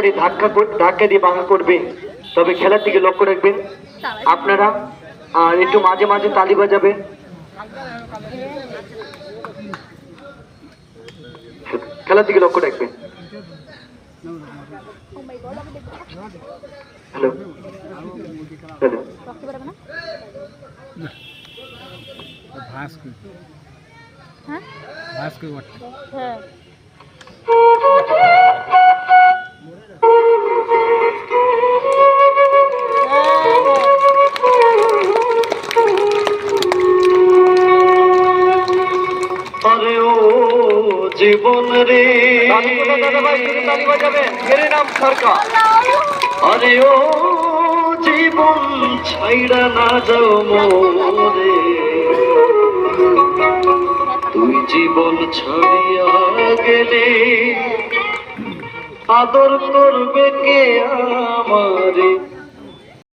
পরে ধাক্কা দিয়ে ভাঙা করবে, তবে খেলার দিকে লক্ষ্য রাখবেন আপনারা। আর একটু মাঝে মাঝে তালি বাজাবেন। খেলার দিকে লক্ষ্য রাখবেন। হ্যালো হ্যালো হ্যাঁ আরে ও জীবন রে, তালি বাজাবেন, এর নাম সরকার। আরে ও জীবন ছাইড়া না যাও মোরে, তুই জীবন ছাড়িয়া গেলে আদর করবে কে আমারে।